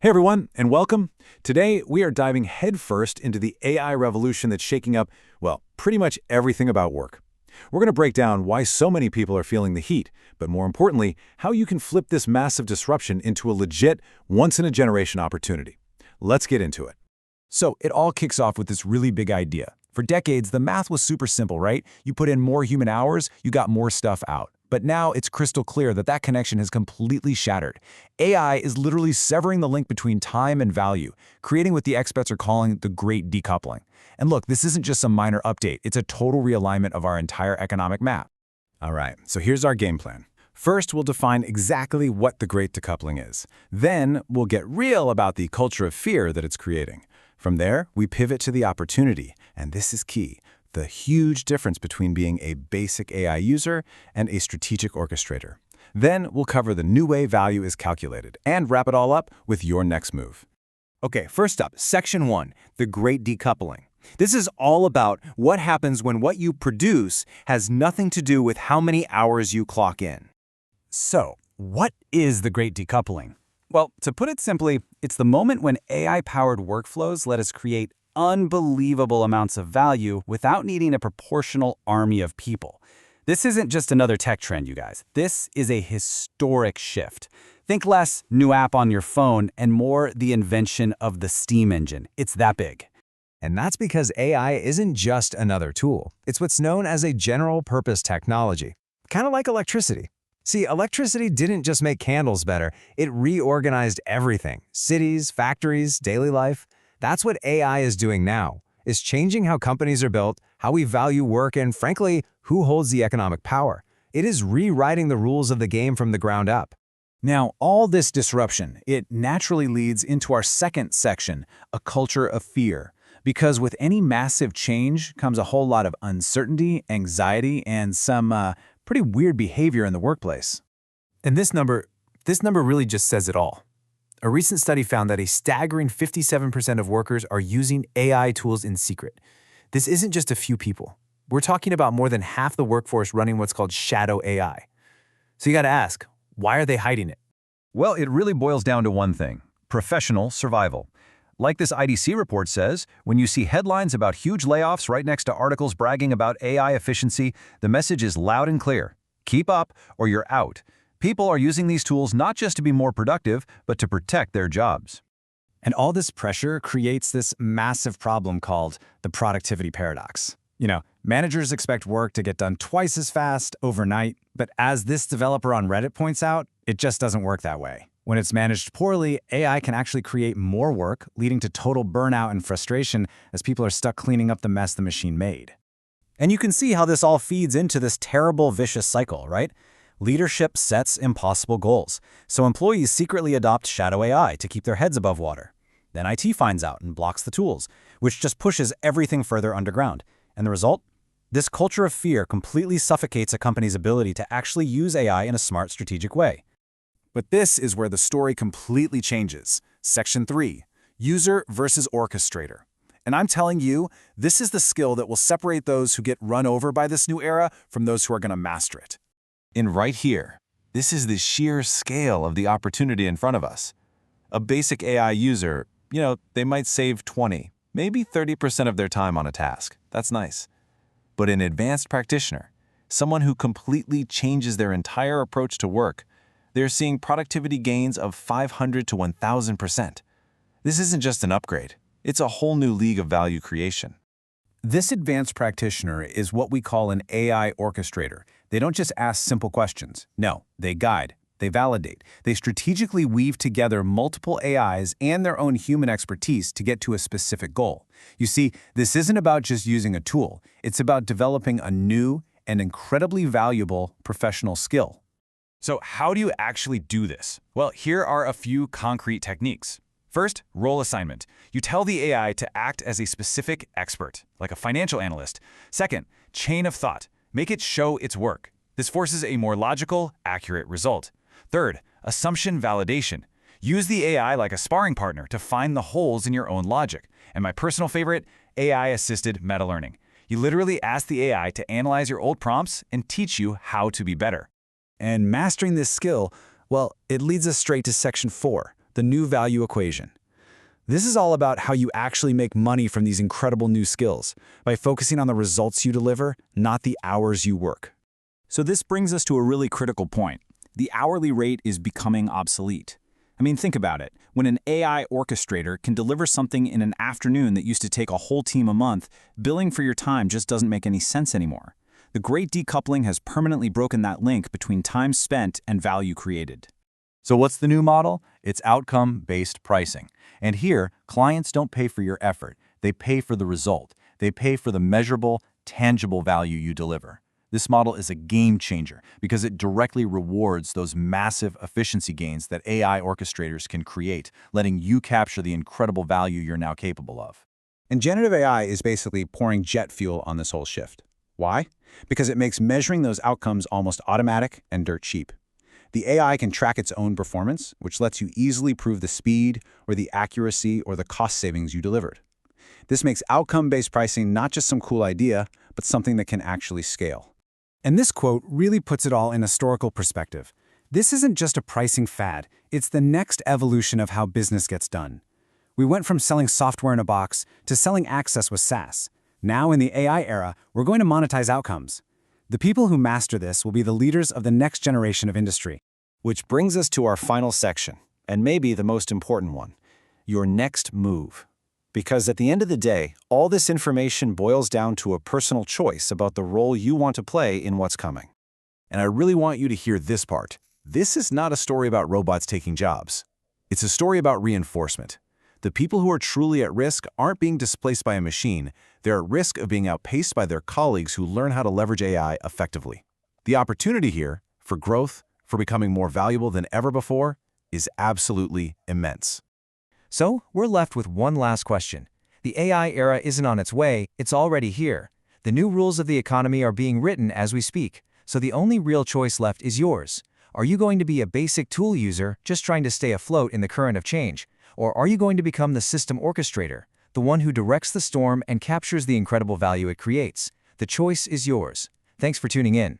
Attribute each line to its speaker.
Speaker 1: Hey everyone, and welcome. Today, we are diving headfirst into the AI revolution that's shaking up, well, pretty much everything about work. We're going to break down why so many people are feeling the heat, but more importantly, how you can flip this massive disruption into a legit, once-in-a-generation opportunity. Let's get into it.
Speaker 2: So it all kicks off with this really big idea. For decades, the math was super simple, right? You put in more human hours, you got more stuff out. But now it's crystal clear that that connection has completely shattered. AI is literally severing the link between time and value, creating what the experts are calling the Great Decoupling. And look, this isn't just some minor update, it's a total realignment of our entire economic map.
Speaker 1: All right, so here's our game plan. First, we'll define exactly what the Great Decoupling is. Then, we'll get real about the culture of fear that it's creating. From there, we pivot to the opportunity, and this is key. The huge difference between being a basic AI user and a strategic orchestrator. Then we'll cover the new way value is calculated and wrap it all up with your next move.
Speaker 3: Okay, first up, Section 1, the Great Decoupling. This is all about what happens when what you produce has nothing to do with how many hours you clock in.
Speaker 2: So, what is the Great Decoupling? Well, to put it simply, it's the moment when AI-powered workflows let us create unbelievable amounts of value without needing a proportional army of people. This isn't just another tech trend, you guys. This is a historic shift. Think less new app on your phone and more the invention of the steam engine. It's that big.
Speaker 4: And that's because AI isn't just another tool. It's what's known as a general-purpose technology, kind of like electricity. See, electricity didn't just make candles better, it reorganized everything. Cities, factories, daily life. That's what AI is doing now, is changing how companies are built, how we value work, and frankly, who holds the economic power. It is rewriting the rules of the game from the ground up.
Speaker 1: Now, all this disruption, it naturally leads into our second section, a culture of fear. Because with any massive change comes a whole lot of uncertainty, anxiety, and some pretty weird behavior in the workplace.
Speaker 2: And this number really just says it all. A recent study found that a staggering 57% of workers are using AI tools in secret. This isn't just a few people. We're talking about more than half the workforce running what's called shadow AI. So you got to ask, why are they hiding it?
Speaker 5: Well, it really boils down to one thing: professional survival. Like this IDC report says, when you see headlines about huge layoffs right next to articles bragging about AI efficiency, the message is loud and clear. Keep up or you're out. People are using these tools not just to be more productive, but to protect their jobs.
Speaker 4: And all this pressure creates this massive problem called the productivity paradox. Managers expect work to get done twice as fast overnight, but as this developer on Reddit points out, it just doesn't work that way. When it's managed poorly, AI can actually create more work, leading to total burnout and frustration as people are stuck cleaning up the mess the machine made.
Speaker 6: And you can see how this all feeds into this terrible, vicious cycle, right? Leadership sets impossible goals, so employees secretly adopt shadow AI to keep their heads above water. Then IT finds out and blocks the tools, which just pushes everything further underground. And the result? This culture of fear completely suffocates a company's ability to actually use AI in a smart, strategic way.
Speaker 1: But this is where the story completely changes. Section 3, User versus Orchestrator. And I'm telling you, this is the skill that will separate those who get run over by this new era from those who are going to master it. And right here, this is the sheer scale of the opportunity in front of us. A basic AI user, they might save 20, maybe 30% of their time on a task. That's nice. But an advanced practitioner, someone who completely changes their entire approach to work, they're seeing productivity gains of 500 to 1,000%. This isn't just an upgrade. It's a whole new league of value creation.
Speaker 2: This advanced practitioner is what we call an AI orchestrator. They don't just ask simple questions. No, they guide, they validate, they strategically weave together multiple AIs and their own human expertise to get to a specific goal. You see, this isn't about just using a tool. It's about developing a new and incredibly valuable professional skill.
Speaker 3: So how do you actually do this? Well, here are a few concrete techniques. First, role assignment. You tell the AI to act as a specific expert, like a financial analyst. Second, chain of thought. Make it show its work. This forces a more logical, accurate result. Third, assumption validation. Use the AI like a sparring partner to find the holes in your own logic. And my personal favorite, AI-assisted meta-learning. You literally ask the AI to analyze your old prompts and teach you how to be better.
Speaker 2: And mastering this skill, well, it leads us straight to Section 4,
Speaker 1: the new value equation. This is all about how you actually make money from these incredible new skills, by focusing on the results you deliver, not the hours you work.
Speaker 2: So this brings us to a really critical point. The hourly rate is becoming obsolete. I mean, think about it. When an AI orchestrator can deliver something in an afternoon that used to take a whole team a month, billing for your time just doesn't make any sense anymore. The Great Decoupling has permanently broken that link between time spent and value created.
Speaker 5: So what's the new model? It's outcome-based pricing. And here, clients don't pay for your effort. They pay for the result. They pay for the measurable, tangible value you deliver. This model is a game changer because it directly rewards those massive efficiency gains that AI orchestrators can create, letting you capture the incredible value you're now capable of.
Speaker 1: And generative AI is basically pouring jet fuel on this whole shift. Why? Because it makes measuring those outcomes almost automatic and dirt cheap. The AI can track its own performance, which lets you easily prove the speed or the accuracy or the cost savings you delivered. This makes outcome-based pricing not just some cool idea, but something that can actually scale. And this quote really puts it all in historical perspective. This isn't just a pricing fad, it's the next evolution of how business gets done. We went from selling software in a box to selling access with SaaS. Now in the AI era, we're going to monetize outcomes. The people who master this will be the leaders of the next generation of industry. Which brings us to our final section, and maybe the most important one, your next move. Because at the end of the day, all this information boils down to a personal choice about the role you want to play in what's coming.
Speaker 3: And I really want you to hear this part. This is not a story about robots taking jobs. It's a story about reinforcement. The people who are truly at risk aren't being displaced by a machine. They're at risk of being outpaced by their colleagues who learn how to leverage AI effectively. The opportunity here for growth, for becoming more valuable than ever before, is absolutely immense.
Speaker 4: So, we're left with one last question. The AI era isn't on its way, it's already here. The new rules of the economy are being written as we speak, so the only real choice left is yours. Are you going to be a basic tool user just trying to stay afloat in the current of change? Or are you going to become the system orchestrator, the one who directs the storm and captures the incredible value it creates? The choice is yours. Thanks for tuning in.